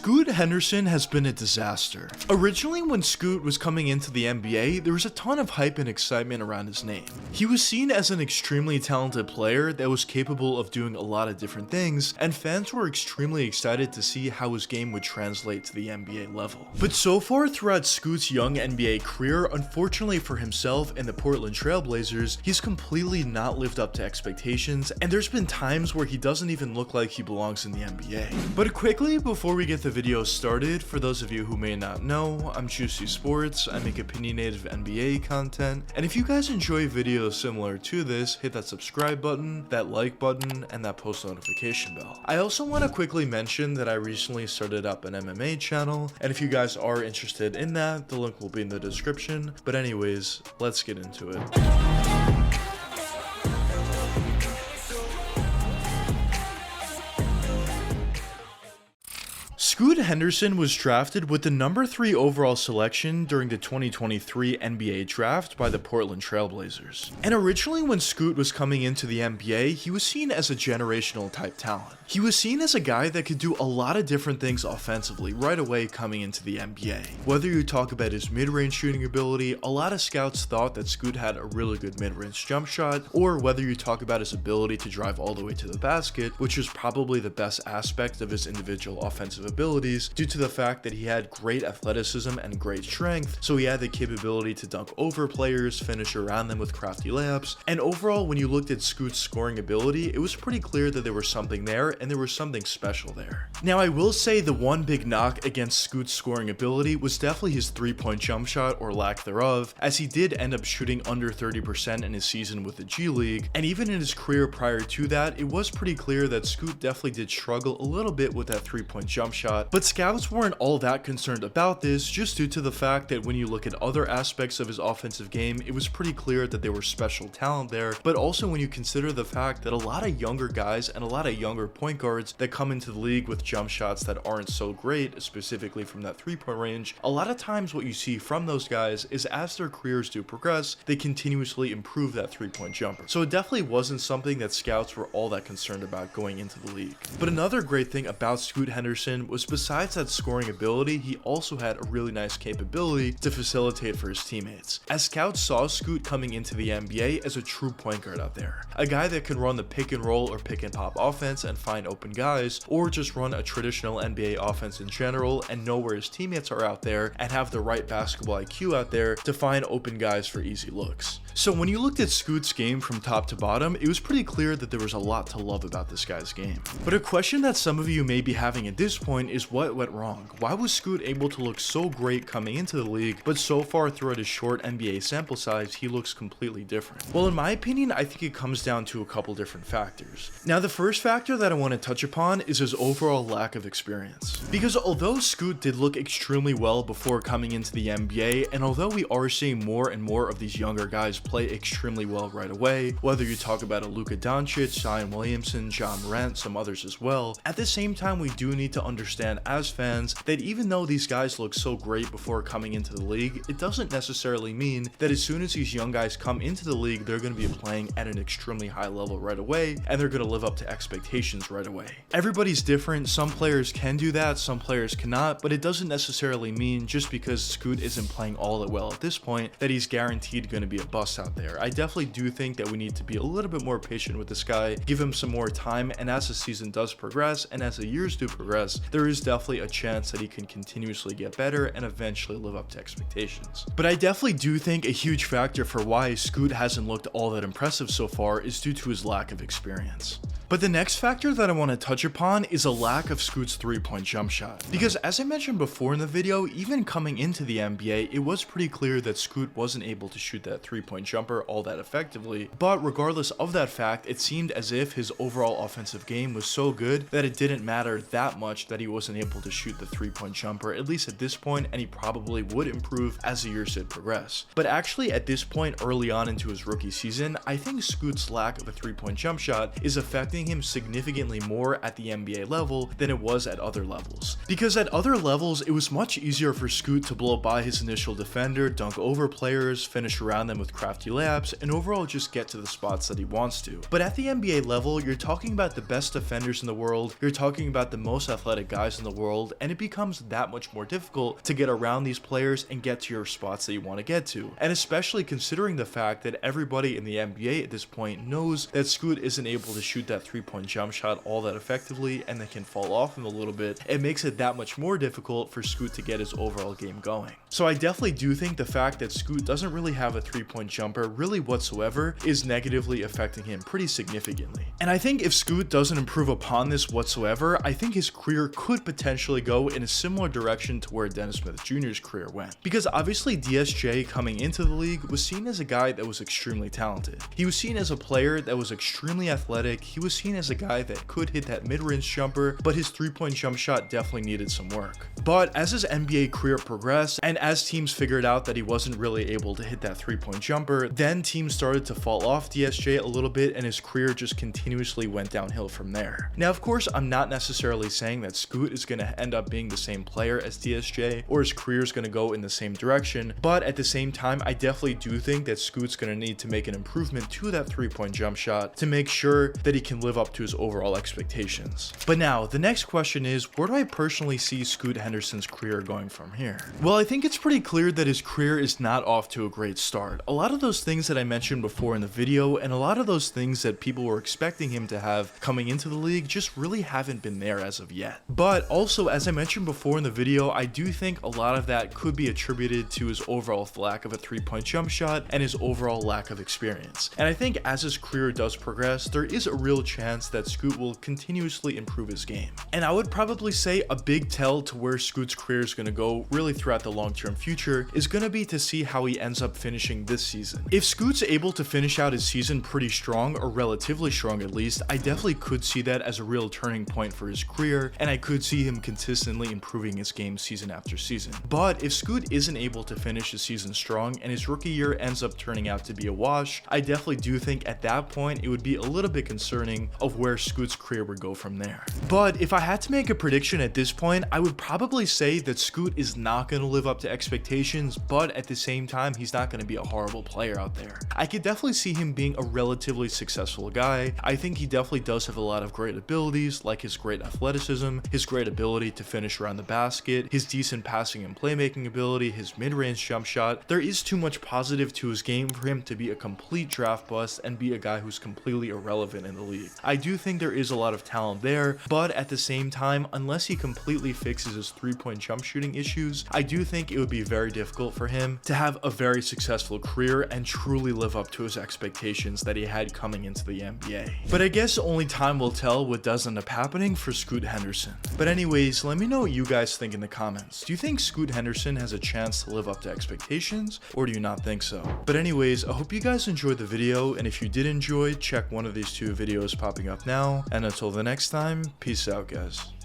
Scoot Henderson has been a disaster. Originally, when Scoot was coming into the NBA, there was a ton of hype and excitement around his name. He was seen as an extremely talented player that was capable of doing a lot of different things, and fans were extremely excited to see how his game would translate to the NBA level. But so far throughout Scoot's young NBA career, unfortunately for himself and the Portland Trailblazers, he's completely not lived up to expectations, and there's been times where he doesn't even look like he belongs in the NBA. But quickly, before we get the video started, for those of you who may not know, I'm JuicySports. I make opinionated NBA content, and if you guys enjoy videos similar to this, hit that subscribe button, that like button, and that post notification bell. I also want to quickly mention that I recently started up an MMA channel, and if you guys are interested in that, the link will be in the description. But anyways, let's get into it. Scoot Henderson was drafted with the number 3 overall selection during the 2023 NBA draft by the Portland Trailblazers. And originally when Scoot was coming into the NBA, he was seen as a generational type talent. He was seen as a guy that could do a lot of different things offensively right away coming into the NBA. Whether you talk about his mid-range shooting ability, a lot of scouts thought that Scoot had a really good mid-range jump shot, or whether you talk about his ability to drive all the way to the basket, which was probably the best aspect of his individual offensive abilities due to the fact that he had great athleticism and great strength, so he had the capability to dunk over players, finish around them with crafty layups, and overall when you looked at Scoot's scoring ability, it was pretty clear that there was something there and there was something special there. Now I will say the one big knock against Scoot's scoring ability was definitely his 3-point jump shot or lack thereof, as he did end up shooting under 30% in his season with the G League, and even in his career prior to that, it was pretty clear that Scoot definitely did struggle a little bit with that 3-point jump shot, but scouts weren't all that concerned about this just due to the fact that when you look at other aspects of his offensive game, it was pretty clear that there was special talent there, but also when you consider the fact that a lot of younger guys and a lot of younger point guards that come into the league with jump shots that aren't so great, specifically from that 3-point range, a lot of times what you see from those guys is as their careers do progress, they continuously improve that 3-point jumper. So it definitely wasn't something that scouts were all that concerned about going into the league. But another great thing about Scoot Henderson was besides that scoring ability, he also had a really nice capability to facilitate for his teammates. As scouts saw Scoot coming into the NBA as a true point guard out there, a guy that can run the pick and roll or pick and pop offense and find open guys, or just run a traditional NBA offense in general and know where his teammates are out there and have the right basketball IQ out there to find open guys for easy looks. So when you looked at Scoot's game from top to bottom, it was pretty clear that there was a lot to love about this guy's game. But a question that some of you may be having at this point is what went wrong? Why was Scoot able to look so great coming into the league, but so far throughout his short NBA sample size, he looks completely different? Well, in my opinion, I think it comes down to a couple different factors. Now, the first factor that I want to touch upon is his overall lack of experience. Because although Scoot did look extremely well before coming into the NBA, and although we are seeing more and more of these younger guys play extremely well right away, whether you talk about a Luka Doncic, Zion Williamson, John Morant, some others as well, at the same time we do need to understand as fans that even though these guys look so great before coming into the league, it doesn't necessarily mean that as soon as these young guys come into the league, they're going to be playing at an extremely high level right away, and they're going to live up to expectations right away. Everybody's different. Some players can do that, some players cannot, but it doesn't necessarily mean just because Scoot isn't playing all that well at this point that he's guaranteed going to be a bust out there. I definitely do think that we need to be a little bit more patient with this guy, give him some more time, and as the season does progress and as the years do progress, there is definitely a chance that he can continuously get better and eventually live up to expectations. But I definitely do think a huge factor for why Scoot hasn't looked all that impressive so far is due to his lack of experience. But the next factor that I want to touch upon is a lack of Scoot's 3-point jump shot. Because as I mentioned before in the video, even coming into the NBA, it was pretty clear that Scoot wasn't able to shoot that 3-point jumper all that effectively. But regardless of that fact, it seemed as if his overall offensive game was so good that it didn't matter that much that he wasn't able to shoot the 3-point jumper, at least at this point, and he probably would improve as the years did progress. But actually at this point early on into his rookie season, I think Scoot's lack of a 3-point jump shot is affecting him significantly more at the NBA level than it was at other levels. Because at other levels, it was much easier for Scoot to blow by his initial defender, dunk over players, finish around them with crafty layups, and overall just get to the spots that he wants to. But at the NBA level, you're talking about the best defenders in the world, you're talking about the most athletic guys guys in the world, and it becomes that much more difficult to get around these players and get to your spots that you want to get to. And especially considering the fact that everybody in the NBA at this point knows that Scoot isn't able to shoot that 3-point jump shot all that effectively, and they can fall off him a little bit. It makes it that much more difficult for Scoot to get his overall game going. So I definitely do think the fact that Scoot doesn't really have a 3-point jumper really whatsoever is negatively affecting him pretty significantly. And I think if Scoot doesn't improve upon this whatsoever, I think his career could potentially go in a similar direction to where Dennis Smith Jr.'s career went. Because obviously DSJ coming into the league was seen as a guy that was extremely talented. He was seen as a player that was extremely athletic. He was seen as a guy that could hit that mid-range jumper, but his 3-point jump shot definitely needed some work. But as his NBA career progressed, and as teams figured out that he wasn't really able to hit that 3-point jumper, then teams started to fall off DSJ a little bit, and his career just continuously went downhill from there. Now, of course, I'm not necessarily saying that Scoot is going to end up being the same player as DSJ, or his career is going to go in the same direction, but at the same time, I definitely do think that Scoot's going to need to make an improvement to that 3-point jump shot to make sure that he can live up to his overall expectations. But now, the next question is, where do I personally see Scoot Henderson's career going from here? Well, I think it's pretty clear that his career is not off to a great start. A lot of those things that I mentioned before in the video, and a lot of those things that people were expecting him to have coming into the league just really haven't been there as of yet. But also, as I mentioned before in the video, I do think a lot of that could be attributed to his overall lack of a 3-point jump shot and his overall lack of experience. And I think as his career does progress, there is a real chance that Scoot will continuously improve his game. And I would probably say a big tell to where Scoot's career is going to go really throughout the long-term future is going to be to see how he ends up finishing this season. If Scoot's able to finish out his season pretty strong, or relatively strong at least, I definitely could see that as a real turning point for his career, and I could see him consistently improving his game season after season. But if Scoot isn't able to finish his season strong and his rookie year ends up turning out to be a wash, I definitely do think at that point it would be a little bit concerning of where Scoot's career would go from there. But if I had to make a prediction at this point, I would probably say that Scoot is not going to live up to expectations, but at the same time, he's not going to be a horrible player out there. I could definitely see him being a relatively successful guy. I think he definitely does have a lot of great abilities, like his great athleticism, his great ability to finish around the basket, his decent passing and playmaking ability, his mid-range jump shot. There is too much positive to his game for him to be a complete draft bust and be a guy who's completely irrelevant in the league. I do think there is a lot of talent there, but at the same time, unless he completely fixes his 3-point jump shooting issues, I do think it would be very difficult for him to have a very successful career and truly live up to his expectations that he had coming into the NBA. But I guess only time will tell what does end up happening for Scoot Henderson. But anyways, let me know what you guys think in the comments. Do you think Scoot Henderson has a chance to live up to expectations, or do you not think so? But anyways, I hope you guys enjoyed the video, and if you did enjoy, check one of these two videos popping up now, and until the next time, peace out guys.